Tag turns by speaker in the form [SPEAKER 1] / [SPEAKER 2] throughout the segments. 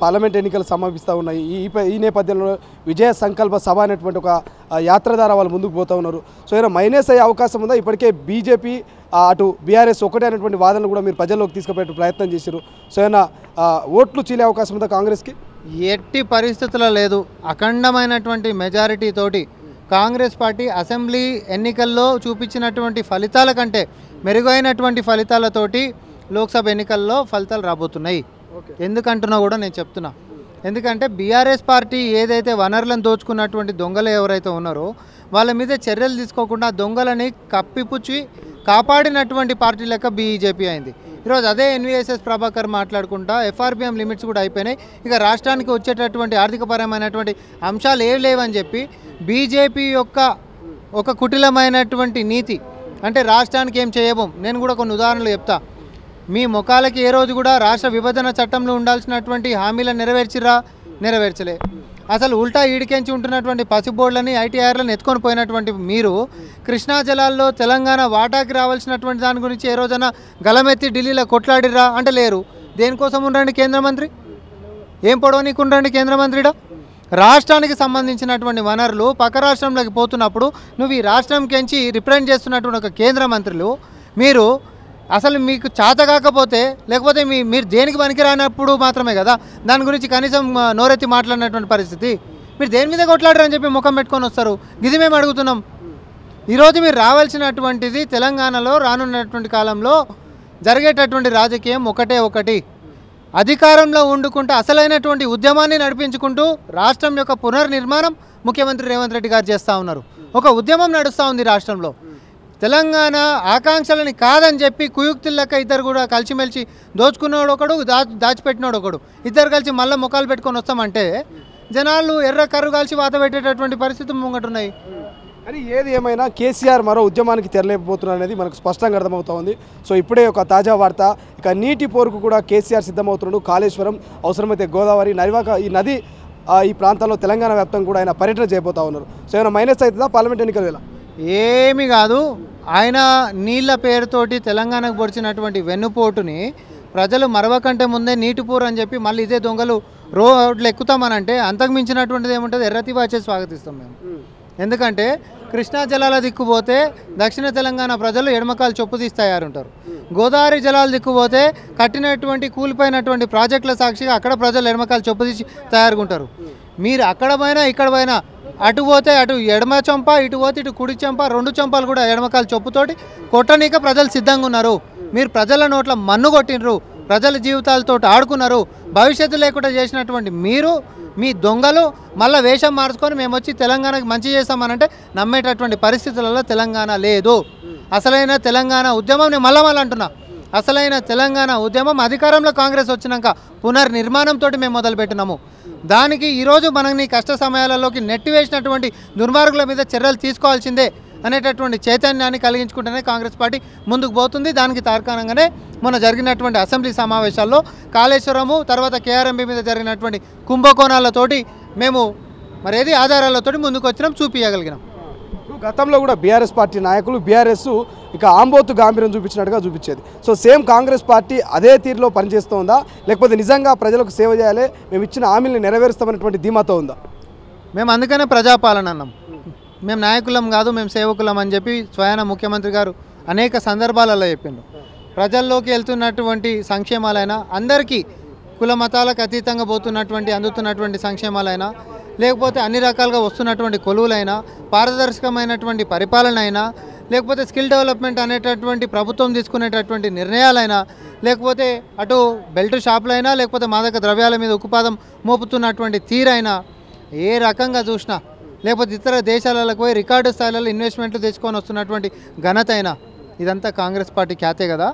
[SPEAKER 1] Parliament ఎన్నికలు సమీపిస్తూ ఉన్నాయి. ఈ నేపథ్యంలో విజయ సంకల్ప సభ అనేటువంటి ఒక యాత్ర ద్వారా వాళ్ళు ముందుకు పోతూ ఉన్నారు. సో ఏమైనా మైనస్ అయ్యే అవకాశం ఉందా? ఇప్పటికే బీజేపీ అటు బీఆర్ఎస్ ఒకటే అనేటువంటి వాదనలు కూడా మీరు ప్రజల్లోకి తీసుకుపోయే ప్రయత్నం చేశారు. సో ఏమైనా ఓట్లు చీలే అవకాశం ఉందా కాంగ్రెస్కి?
[SPEAKER 2] ఎట్టి పరిస్థితుల్లో లేదు. అఖండమైనటువంటి మెజారిటీ తోటి కాంగ్రెస్ పార్టీ అసెంబ్లీ ఎన్నికల్లో చూపించినటువంటి ఫలితాల కంటే మెరుగైనటువంటి ఫలితాలతోటి లోక్సభ ఎన్నికల్లో ఫలితాలు రాబోతున్నాయి. ఎందుకంటున్నా కూడా నేను చెప్తున్నా. ఎందుకంటే బీఆర్ఎస్ పార్టీ ఏదైతే వనరులను దోచుకున్నటువంటి దొంగలు ఎవరైతే ఉన్నారో వాళ్ళ మీద చర్యలు తీసుకోకుండా దొంగలని కప్పిపుచ్చి కాపాడినటువంటి పార్టీ లెక్క బీజేపీ అయింది. ఈరోజు అదే ఎన్వీఎస్ఎస్ ప్రభాకర్ మాట్లాడుకుంటా ఎఫ్ఆర్బిఎం లిమిట్స్ కూడా అయిపోయినాయి, ఇక రాష్ట్రానికి వచ్చేటటువంటి ఆర్థికపరమైనటువంటి అంశాలు ఏవి లేవని చెప్పి బీజేపీ యొక్క ఒక కుటిలమైనటువంటి నీతి, అంటే రాష్ట్రానికి ఏం చేయబోం. నేను కూడా కొన్ని ఉదాహరణలు చెప్తా. మీ ముఖాలకి ఏ రోజు కూడా రాష్ట్ర విభజన చట్టంలో ఉండాల్సినటువంటి హామీలను నెరవేర్చలే. అసలు ఉల్టా ఈడికెంచి ఉంటున్నటువంటి పసిబోర్డులని ఐటీఆర్లను ఎత్తుకొని పోయినటువంటి మీరు కృష్ణా జలాల్లో తెలంగాణ వాటాకి రావాల్సినటువంటి దాని గురించి ఏ రోజైనా గలమెత్తి ఢిల్లీలో కొట్లాడిరా అంటే లేరు. దేనికోసం ఉండండి కేంద్ర మంత్రి? ఏం పొడవనీకు ఉండండి కేంద్ర మంత్రిడా? రాష్ట్రానికి సంబంధించినటువంటి వనరులు పక్క రాష్ట్రంలోకి పోతున్నప్పుడు నువ్వు ఈ రాష్ట్రంకెంచి రిప్రజెంట్ చేస్తున్నటువంటి ఒక కేంద్ర మంత్రులు మీరు అసలు మీకు చేత కాకపోతే లేకపోతే మీరు దేనికి పనికిరానప్పుడు మాత్రమే కదా దాని గురించి కనీసం నోరెత్తి మాట్లాడినటువంటి పరిస్థితి. మీరు దేని మీద కొట్లాడరని చెప్పి ముఖం పెట్టుకొని వస్తారు. ఇది మేము అడుగుతున్నాం. ఈరోజు మీరు రావాల్సినటువంటిది తెలంగాణలో రానున్నటువంటి కాలంలో జరిగేటటువంటి రాజకీయం ఒకటి అధికారంలో ఉండుకుంటూ అసలైనటువంటి ఉద్యమాన్ని నడిపించుకుంటూ రాష్ట్రం యొక్క పునర్నిర్మాణం ముఖ్యమంత్రి రేవంత్ రెడ్డి గారు చేస్తూ ఉన్నారు. ఒక ఉద్యమం నడుస్తూ ఉంది రాష్ట్రంలో. తెలంగాణ ఆకాంక్షలని కాదని చెప్పి కుయుక్తులక ఇద్దరు కూడా కలిసిమెలిసి దోచుకున్నాడు ఒకడు, దాచిపెట్టినాడు ఒకడు, ఇద్దరు కలిసి మళ్ళీ ముఖాలు పెట్టుకొని వస్తామంటే జనాలు ఎర్ర కర్రు కాల్చి వాత పెట్టేటటువంటి పరిస్థితులు ముంగటున్నాయి.
[SPEAKER 1] అని ఏది ఏమైనా కేసీఆర్ మరో ఉద్యమానికి తెరలేకపోతున్నారు అనేది మనకు స్పష్టంగా అర్థమవుతా ఉంది. సో ఇప్పుడే ఒక తాజా వార్త, ఇక నీటి పోరుకు కూడా కేసీఆర్ సిద్ధమవుతున్నాడు. కాళేశ్వరం, అవసరమైతే గోదావరి, నరివాక ఈ నది ఈ ప్రాంతాల్లో తెలంగాణ వ్యాప్తంగా కూడా ఆయన పర్యటన చేయబోతా ఉన్నారు. సో ఏమైనా మైనస్ అవుతుందా పార్లమెంట్ ఎన్నికల వేళ?
[SPEAKER 2] ఏమీ కాదు. ఆయన నీళ్ళ పేరుతోటి తెలంగాణకు పొడిచినటువంటి వెన్నుపోటుని ప్రజలు మరవకంటే ముందే నీటిపూర్ అని చెప్పి మళ్ళీ ఇదే దొంగలు రోడ్లు ఎక్కుతామనంటే అంతకు మించినటువంటిది ఏముంటుంది? ఎర్రతివాచే స్వాగతిస్తాం మేము. ఎందుకంటే కృష్ణా జలాల దిక్కుపోతే దక్షిణ తెలంగాణ ప్రజలు ఎడమకాలు చొప్పు తీసి తయారుంటారు. గోదావరి జలాలు దిక్కుపోతే కట్టినటువంటి కూలిపోయినటువంటి ప్రాజెక్టుల సాక్షిగా అక్కడ ప్రజలు ఎడమకాలు చొప్పు తీసి తయారుగుంటారు. మీరు అక్కడ పోయినా ఇక్కడ పోయినా అటు పోతే అటు ఎడమ చంప, ఇటు పోతే ఇటు కుడి చంప, రెండు చంపాలు కూడా ఎడమకాలు చొప్పుతోటి కొట్టనీక ప్రజలు సిద్ధంగా ఉన్నారు. మీరు ప్రజల నోట్ల మన్ను కొట్టినరు, ప్రజల జీవితాలతో ఆడుకున్నారు. భవిష్యత్తు లేకుండా చేసినటువంటి మీరు మీ దొంగలు మళ్ళీ వేషం మార్చుకొని మేము వచ్చి తెలంగాణకి మంచి చేస్తామనంటే నమ్మేటటువంటి పరిస్థితులలో తెలంగాణ లేదు. అసలైన తెలంగాణ ఉద్యమం నేను మళ్ళీ అంటున్నా, అసలైన తెలంగాణ ఉద్యమం అధికారంలో కాంగ్రెస్ వచ్చినాక పునర్నిర్మాణంతో మేము మొదలుపెట్టినాము. దానికి ఈరోజు మనని కష్ట సమయాలలోకి నెట్టివేసినటువంటి దుర్మార్గుల మీద చర్యలు తీసుకోవాల్సిందే అనేటటువంటి చైతన్యాన్ని కలిగించుకుంటేనే కాంగ్రెస్ పార్టీ ముందుకు పోతుంది. దానికి తార్కాణంగానే మొన్న జరిగినటువంటి అసెంబ్లీ సమావేశాల్లో కాళేశ్వరము తర్వాత కేఆర్ఎంబీ మీద జరిగినటువంటి కుంభకోణాలతోటి మేము మరేది ఆధారాలతోటి ముందుకు వచ్చినాం, చూపించగలిగినాం.
[SPEAKER 1] గతంలో కూడా బీఆర్ఎస్ పార్టీ నాయకులు బీఆర్ఎస్ ఇక ఆంబోతు గాంభీర్యం చూపించినట్టుగా చూపించేది. సో సేమ్ కాంగ్రెస్ పార్టీ అదే తీరులో పనిచేస్తుందా, లేకపోతే నిజంగా ప్రజలకు సేవ చేయాలి, మేము ఇచ్చిన హామీలను నెరవేరుస్తామనేటువంటి ధీమాతో ఉందా?
[SPEAKER 2] మేము అందుకనే ప్రజాపాలన అన్నాం. మేము నాయకులం కాదు, మేము సేవకులం అని చెప్పి స్వయాన ముఖ్యమంత్రి గారు అనేక సందర్భాలలో చెప్పిండు. ప్రజల్లోకి వెళ్తున్నటువంటి సంక్షేమాలైనా, అందరికీ కుల మతాలకు అతీతంగా పోతున్నటువంటి అందుతున్నటువంటి సంక్షేమాలైనా, లేకపోతే అన్ని రకాలుగా వస్తున్నటువంటి కొలువులైనా, పారదర్శకమైనటువంటి పరిపాలన అయినా, లేకపోతే స్కిల్ డెవలప్మెంట్ అనేటటువంటి ప్రభుత్వం తీసుకునేటటువంటి నిర్ణయాలైనా, లేకపోతే అటు బెల్ట్ షాపులైనా, లేకపోతే మాదక ద్రవ్యాల మీద ఉక్కుపాదం మోపుతున్నటువంటి తీరైనా, ఏ రకంగా చూసినా, లేకపోతే ఇతర దేశాలకు పోయి రికార్డు స్థాయిలలో ఇన్వెస్ట్మెంట్లు తెచ్చుకొని వస్తున్నటువంటి ఘనత అయినా ఇదంతా కాంగ్రెస్ పార్టీ ఖ్యాతే కదా.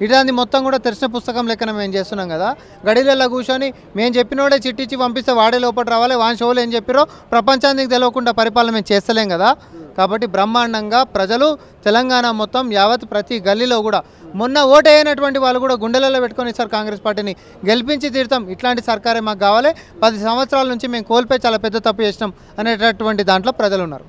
[SPEAKER 2] ఇలాంటి మొత్తం కూడా తెరిచిన పుస్తకం లెక్కన మేము చేస్తున్నాం కదా. గడిలలో కూర్చొని మేము చెప్పినోడే చిట్టిచ్చి పంపిస్తే వాడే లోపల రావాలి, వాని షోలు ఏం చెప్పారో ప్రపంచానికి తెలియకుండా పరిపాలన మేము చేస్తలేం కదా. కాబట్టి బ్రహ్మాండంగా ప్రజలు తెలంగాణ మొత్తం యావత్ ప్రతి గల్లీలో కూడా మొన్న ఓటు అయినటువంటి వాళ్ళు కూడా గుండెలలో పెట్టుకొని సార్ కాంగ్రెస్ పార్టీని గెలిపించి తీరుతాం, ఇట్లాంటి సర్కారే మాకు కావాలి, 10 సంవత్సరాల నుంచి మేము కోల్పోయి చాలా పెద్ద తప్పు చేసినాం అనేటటువంటి దాంట్లో ప్రజలు ఉన్నారు.